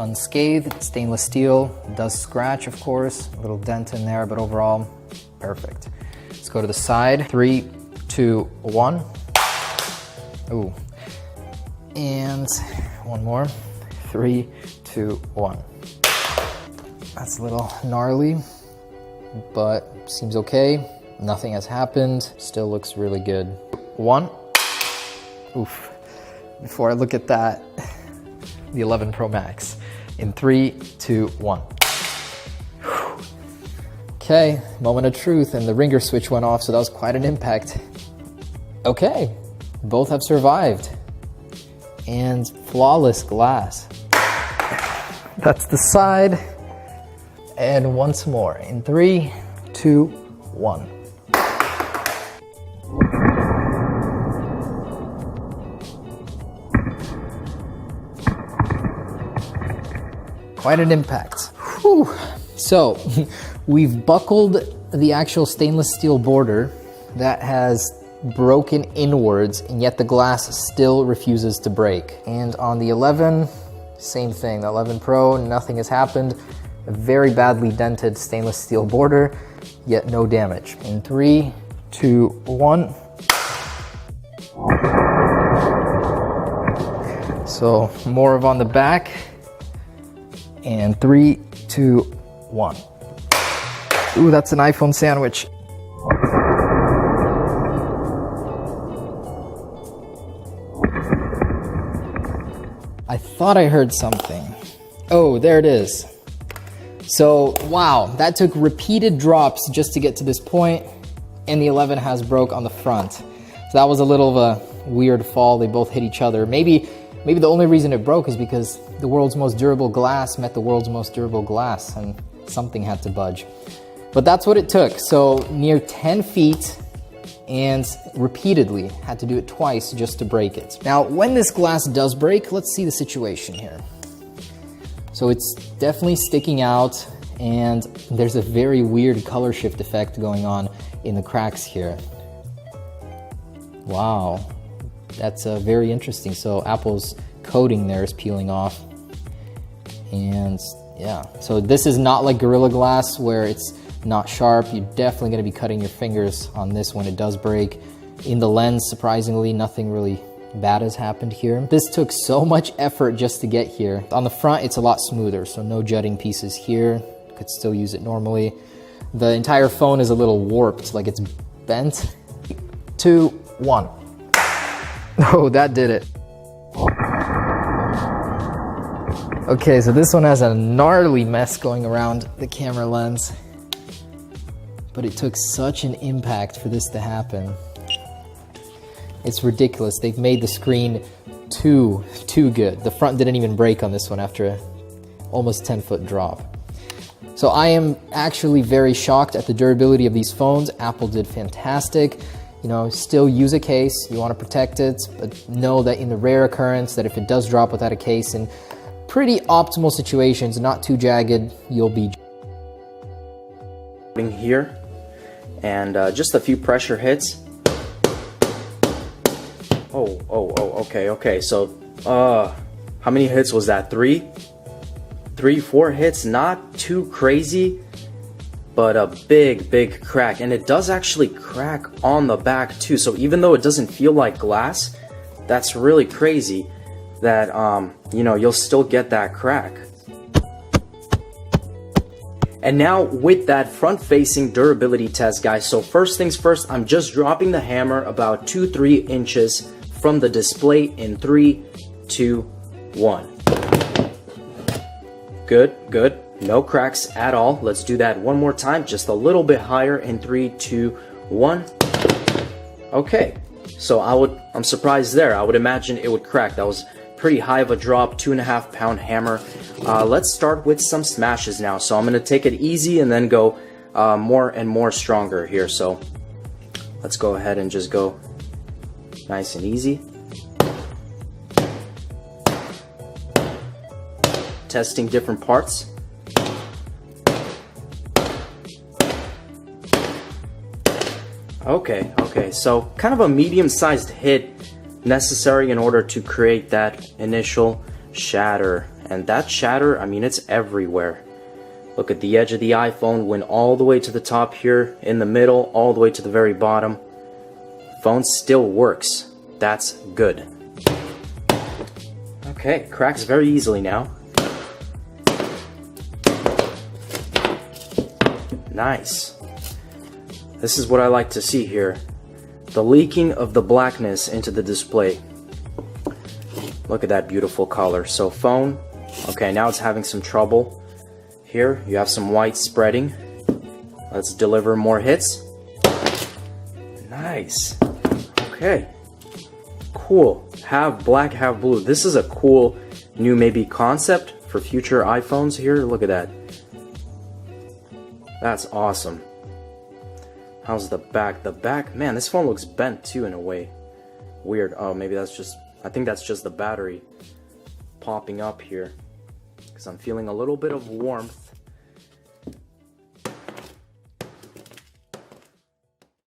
unscathed. Stainless steel does scratch, of course, a little dent in there, but overall, perfect. Let's go to the side. 3, 2, 1. Ooh. And one more. 3, 2, 1. That's a little gnarly, but seems okay. Nothing has happened. Still looks really good. 1. Oof. Before I look at that, the 11 Pro Max. In 3, 2, 1. Okay, moment of truth, and the ringer switch went off, so that was quite an impact. Okay, both have survived. And flawless glass. That's the side. And once more, in 3, 2, 1. Quite an impact. Whew. So, we've buckled the actual stainless steel border that has broken inwards, and yet the glass still refuses to break. And on the 11, same thing. The 11 Pro, nothing has happened. A very badly dented stainless steel border, yet no damage. In 3, 2, 1. So, more of on the back. And 3, 2, 1. Ooh, that's an iPhone sandwich. I thought I heard something. Oh, there it is. So, wow, that took repeated drops just to get to this point, and the 11 has broke on the front. So that was a little of a weird fall. They both hit each other. Maybe the only reason it broke is because the world's most durable glass met the world's most durable glass, and something had to budge. But that's what it took. So near 10 feet, and repeatedly had to do it twice just to break it. Now, when this glass does break, let's see the situation here. So it's definitely sticking out, and there's a very weird color shift effect going on in the cracks here. Wow. That's very interesting. So Apple's coating there is peeling off. And yeah, so this is not like Gorilla Glass where it's not sharp. You're definitely going to be cutting your fingers on this when it does break. In the lens, surprisingly, nothing really bad has happened here. This took so much effort just to get here. On the front, it's a lot smoother, so no jutting pieces here. Could still use it normally. The entire phone is a little warped, like it's bent. 2, 1. Oh, that did it. Okay, so this one has a gnarly mess going around the camera lens. But it took such an impact for this to happen. It's ridiculous. They've made the screen too good. The front didn't even break on this one after a almost 10-foot drop. So I am actually very shocked at the durability of these phones. Apple did fantastic. You know, still use a case. You want to protect it, but know that in the rare occurrence that if it does drop without a case, in pretty optimal situations, not too jagged, you'll be here. And just a few pressure hits. Okay. So, how many hits was that? 3, 4 hits. Not too crazy, but a big crack. And it does actually crack on the back too. So even though it doesn't feel like glass, that's really crazy that you know, you'll still get that crack. And now with that front-facing durability test, guys, so first things first, I'm just dropping the hammer about 2-3 inches from the display in 3, 2, 1. Good. No cracks at all. Let's do that one more time, just a little bit higher in 3, 2, 1. Okay, so I'm surprised there. I would imagine it would crack. That was pretty high of a drop, 2.5-pound hammer. Let's start with some smashes now. So I'm going to take it easy and then go more and more stronger here. So let's go ahead and just go nice and easy. Testing different parts. Okay, so kind of a medium-sized hit necessary in order to create that initial shatter. and that shatter, I mean, it's everywhere. Look at the edge of the iPhone, went all the way to the top here, in the middle, all the way to the very bottom. Phone still works. That's good. Okay, cracks very easily now. Nice. This is what I like to see here. The leaking of the blackness into the display. Look at that beautiful color. So phone, okay, now it's having some trouble. Here, you have some white spreading. Let's deliver more hits. Nice. Okay. Cool. Have black, have blue. This is a cool new maybe concept for future iPhones here. Look at that. That's awesome. How's the back? The back, man, this phone looks bent too in a way. Weird. Oh, maybe that's just, I think that's just the battery popping up here. Because I'm feeling a little bit of warmth